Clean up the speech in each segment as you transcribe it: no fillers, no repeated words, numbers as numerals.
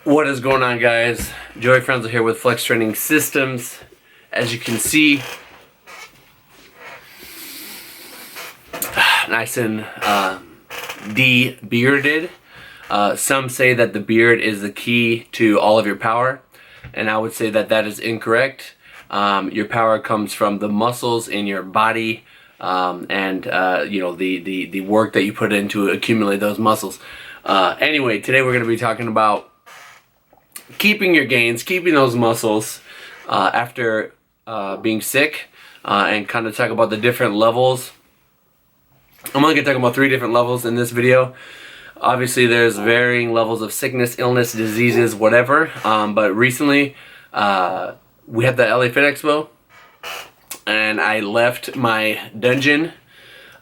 What is going on, guys? Franzo here with Flex Training Systems. As you can see, nice and de-bearded. Some say that the beard is the key to all of your power, and I would say that that is incorrect. Your power comes from the muscles in your body, and you know, the work that you put in to accumulate those muscles. Anyway, today we're going to be talking about keeping your gains, keeping those muscles after being sick, and kind of talk about the different levels. I'm only going to talk about 3 different levels in this video. Obviously, there's varying levels of sickness, illness, diseases, whatever. But recently, we had the LA Fit Expo, and I left my dungeon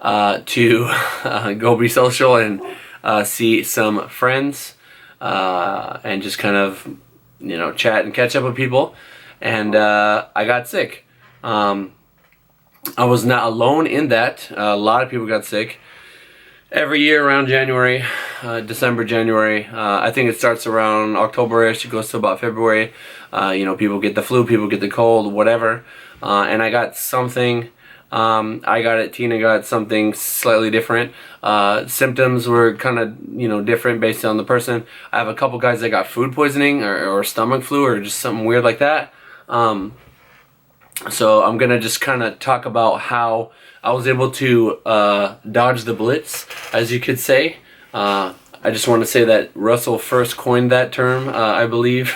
to go be social and see some friends. And just kind of, you know, chat and catch up with people. And I got sick. I was not alone in that. A lot of people got sick. Every year around January, December, January, I think it starts around October-ish, it goes to about February. You know, people get the flu, people get the cold, whatever. And I got something. I got it, Tina got something slightly different. Symptoms were kind of, you know, different based on the person. I have a couple guys that got food poisoning or stomach flu or just something weird like that. So I'm gonna just kind of talk about how I was able to dodge the blitz, as you could say. I just want to say that Russell first coined that term, I believe.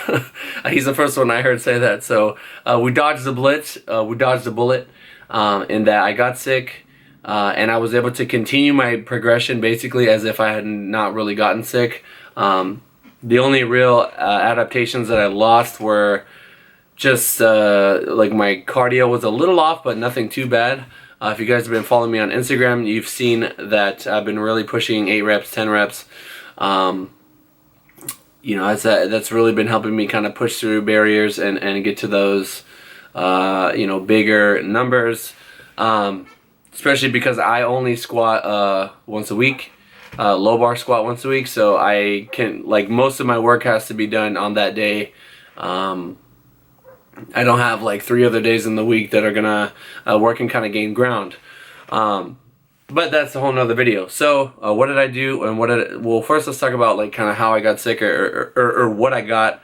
He's the first one I heard say that. So we dodged the blitz, we dodged the bullet. In that I got sick, and I was able to continue my progression basically as if I had not really gotten sick. The only real adaptations that I lost were just like my cardio was a little off, but nothing too bad. If you guys have been following me on Instagram, you've seen that I've been really pushing 8 reps, 10 reps. You know, that's really been helping me kind of push through barriers and get to those you know, bigger numbers, especially because I only squat once a week, low bar squat once a week, so I can, like, most of my work has to be done on that day. I don't have like 3 other days in the week that are gonna work and kind of gain ground, but that's a whole nother video. So what did I do, and well, first let's talk about like kind of how I got sick or what I got.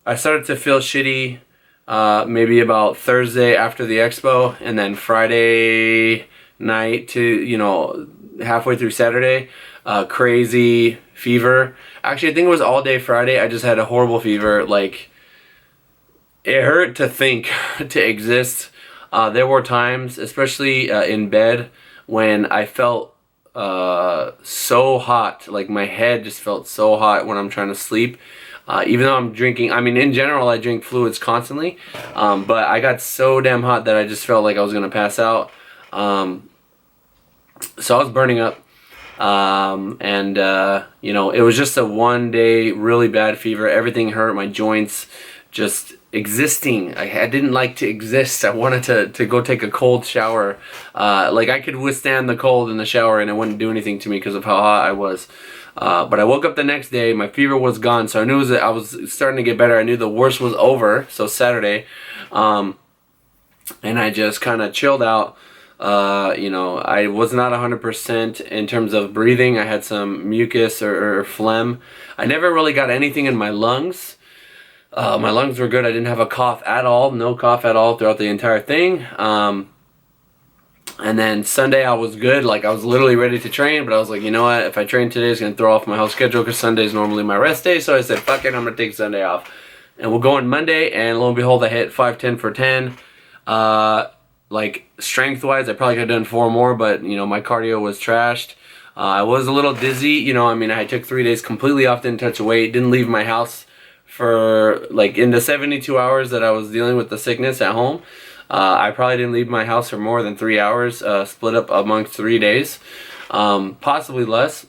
I started to feel shitty maybe about Thursday after the expo, and then Friday night to, you know, halfway through Saturday, crazy fever. Actually, I think it was all day Friday. I just had a horrible fever. Like, it hurt to think, to exist. There were times, especially in bed, when I felt so hot. Like, my head just felt so hot when I'm trying to sleep. Even though I'm drinking, I mean, in general, I drink fluids constantly, but I got so damn hot that I just felt like I was going to pass out. So I was burning up, and, you know, it was just a 1-day really bad fever. Everything hurt, my joints, just existing. I didn't like to exist. I wanted to go take a cold shower. Like, I could withstand the cold in the shower and it wouldn't do anything to me because of how hot I was. But I woke up the next day, my fever was gone, so I knew I was starting to get better. I knew the worst was over, so Saturday, and I just kind of chilled out. You know, I was not 100% in terms of breathing. I had some mucus or phlegm. I never really got anything in my lungs. My lungs were good. I didn't have a cough at all, no cough at all throughout the entire thing. And then Sunday I was good, like I was literally ready to train, but I was like, you know what, if I train today, it's going to throw off my whole schedule because Sunday is normally my rest day, so I said, fuck it, I'm going to take Sunday off. And we'll go on Monday, and lo and behold, I hit 510 for 10. Like, strength-wise, I probably could have done 4 more, but, you know, my cardio was trashed. I was a little dizzy, you know, I mean, I took 3 days completely off, didn't touch a weight, didn't leave my house for, like, in the 72 hours that I was dealing with the sickness at home. I probably didn't leave my house for more than 3 hours, split up amongst 3 days, possibly less.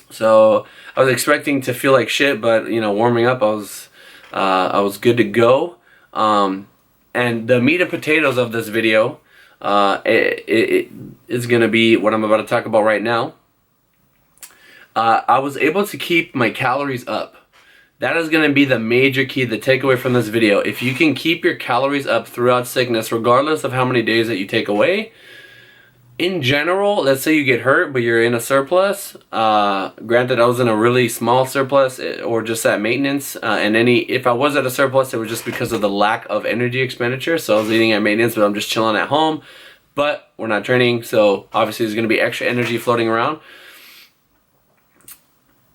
So I was expecting to feel like shit, but, you know, warming up, I was good to go. And the meat and potatoes of this video it is going to be what I'm about to talk about right now. I was able to keep my calories up. That is going to be the major key, the takeaway from this video. If you can keep your calories up throughout sickness, regardless of how many days that you take away, in general, let's say you get hurt, but you're in a surplus. Granted, I was in a really small surplus or just at maintenance. If I was at a surplus, it was just because of the lack of energy expenditure. So I was eating at maintenance, but I'm just chilling at home. But we're not training, so obviously there's going to be extra energy floating around.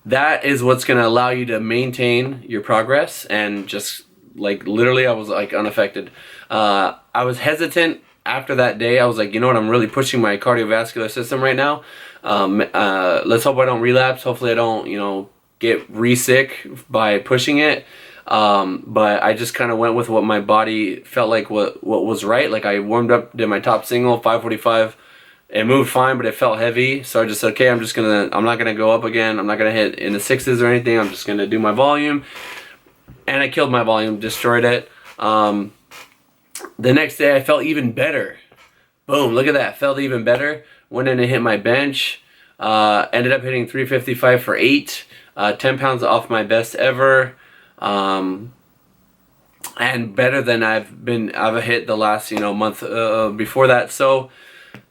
That is what's going to allow you to maintain your progress, and just like literally I was like unaffected. I was hesitant after that day. I was like, you know what, I'm really pushing my cardiovascular system right now. Let's hope I don't relapse. Hopefully I don't, you know, get re-sick by pushing it. But I just kind of went with what my body felt like what was right. Like I warmed up, did my top single, 545. It moved fine, but it felt heavy. So I just said, okay, I'm not gonna go up again. I'm not gonna hit in the sixes or anything. I'm just gonna do my volume. And I killed my volume, destroyed it. The next day I felt even better. Boom, look at that, felt even better. Went in and hit my bench. Ended up hitting 355 for 8. 10 pounds off my best ever. And better than I've hit the last, you know, month before that. So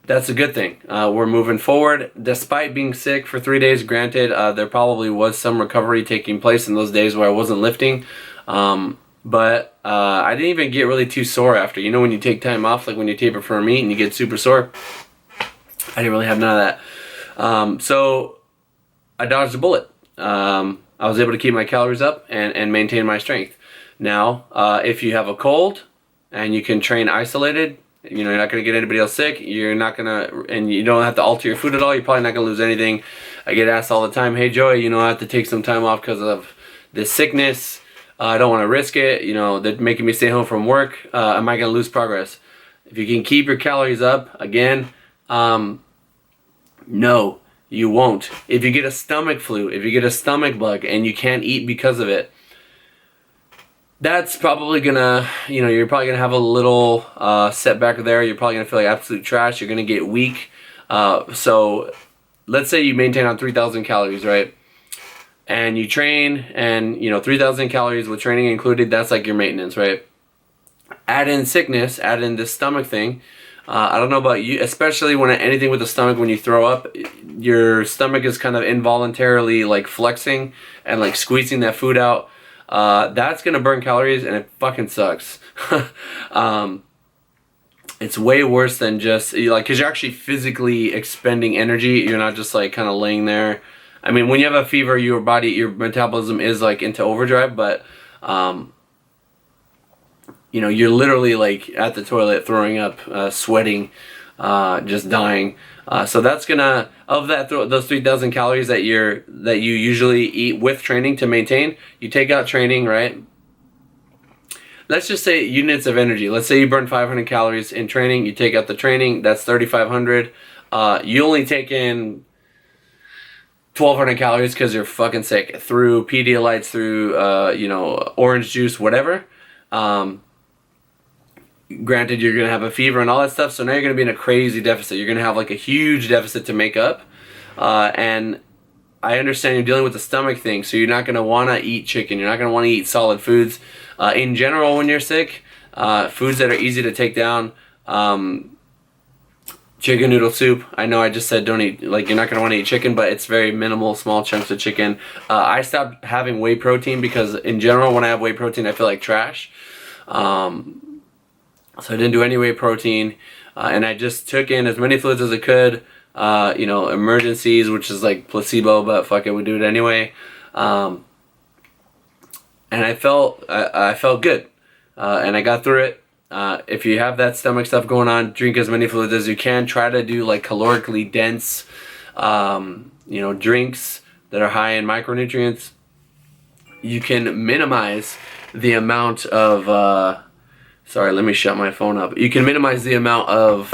that's a good thing. We're moving forward. Despite being sick for 3 days, granted, there probably was some recovery taking place in those days where I wasn't lifting. But I didn't even get really too sore after. You know when you take time off, like when you taper for a meet and you get super sore? I didn't really have none of that. So I dodged a bullet. I was able to keep my calories up and maintain my strength. Now, if you have a cold and you can train isolated, you know, you're not going to get anybody else sick. You're not going to, and you don't have to alter your food at all. You're probably not going to lose anything. I get asked all the time, hey, Joey, you know, I have to take some time off because of this sickness. I don't want to risk it. You know, they're making me stay home from work. Am I going to lose progress? If you can keep your calories up, again, no, you won't. If you get a stomach flu, if you get a stomach bug and you can't eat because of it, that's probably gonna, you know, you're probably gonna have a little setback there. You're probably gonna feel like absolute trash. You're gonna get weak. So let's say you maintain on 3,000 calories, right? And you train, and you know 3,000 calories with training included. That's like your maintenance, right? Add in sickness, add in this stomach thing. I don't know about you, especially when anything with the stomach, when you throw up, your stomach is kind of involuntarily like flexing and like squeezing that food out. That's gonna burn calories, and it fucking sucks. It's way worse than just like, because you're actually physically expending energy. You're not just like kind of laying there. I mean, when you have a fever, your metabolism is like into overdrive, but you know, you're literally like at the toilet throwing up, sweating, just dying. So that's gonna, of that those 3,000 calories that you usually eat with training to maintain, you take out training, right? Let's just say units of energy. Let's say you burn 500 calories in training. You take out the training, that's 3,500. You only take in 1,200 calories because you're fucking sick through Pedialytes, through you know, orange juice, whatever. Granted, you're gonna have a fever and all that stuff, so now you're gonna be in a crazy deficit. You're gonna have like a huge deficit to make up, and I understand you're dealing with the stomach thing, so you're not gonna want to eat chicken. You're not gonna want to eat solid foods. In general, when you're sick, foods that are easy to take down. Chicken noodle soup. I know I just said don't eat, like you're not gonna want to eat chicken, but it's very minimal, small chunks of chicken. I stopped having whey protein because in general, when I have whey protein, I feel like trash. So I didn't do any whey protein, and I just took in as many fluids as I could. You know, emergencies, which is like placebo, but fuck it, we do it anyway. And I felt good, and I got through it. If you have that stomach stuff going on, drink as many fluids as you can. Try to do like calorically dense, you know, drinks that are high in micronutrients. You can minimize the amount of sorry, let me shut my phone up. You can minimize the amount of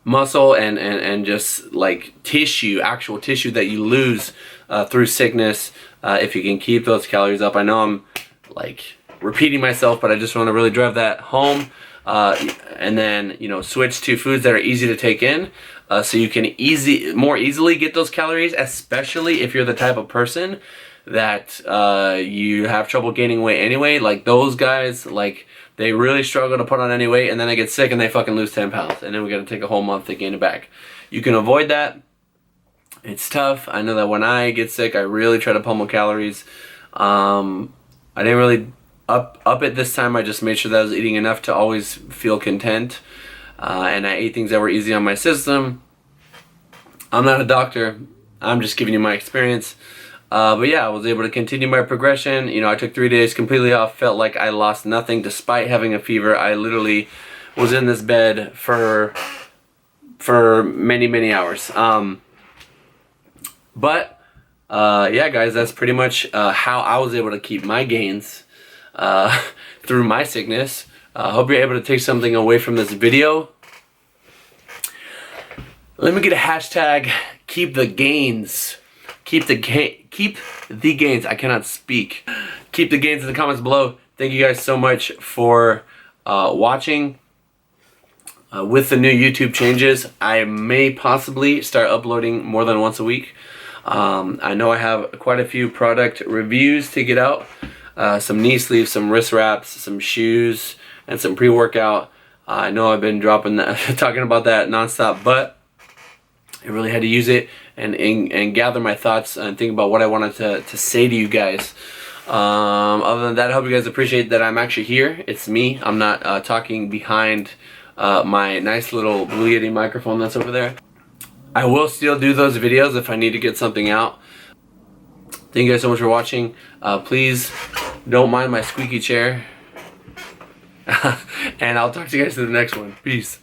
muscle and just like tissue, actual tissue that you lose through sickness if you can keep those calories up. I know I'm like repeating myself, but I just want to really drive that home. and then switch to foods that are easy to take in, so you can more easily get those calories, especially if you're the type of person that you have trouble gaining weight anyway. Like those guys, like they really struggle to put on any weight, and then they get sick and they fucking lose 10 pounds, and then we gotta take a whole month to gain it back. You can avoid that. It's tough. I know that when I get sick, I really try to pummel calories. I didn't really up it this time. I just made sure that I was eating enough to always feel content, and I ate things that were easy on my system. I'm not a doctor. I'm just giving you my experience. But yeah, I was able to continue my progression. I took 3 days completely off. Felt like I lost nothing despite having a fever. I literally was in this bed for many hours. But yeah, guys, that's pretty much how I was able to keep my gains through my sickness. Hope you're able to take something away from this video. Let me get a hashtag. Keep the gains. Keep the gains. I cannot speak. Keep the gains in the comments below. Thank you guys so much for watching. With the new YouTube changes, I may possibly start uploading more than once a week. I know I have quite a few product reviews to get out. Some knee sleeves, some wrist wraps, some shoes, and some pre-workout. I know I've been dropping that, talking about that nonstop, but I really had to use it and gather my thoughts and think about what I wanted to say to you guys. Other than that, I hope you guys appreciate that I'm actually here. It's me. I'm not talking behind my nice little Blue Yeti microphone that's over there. I will still do those videos if I need to get something out. Thank you guys so much for watching. Please don't mind my squeaky chair. And I'll talk to you guys in the next one. Peace.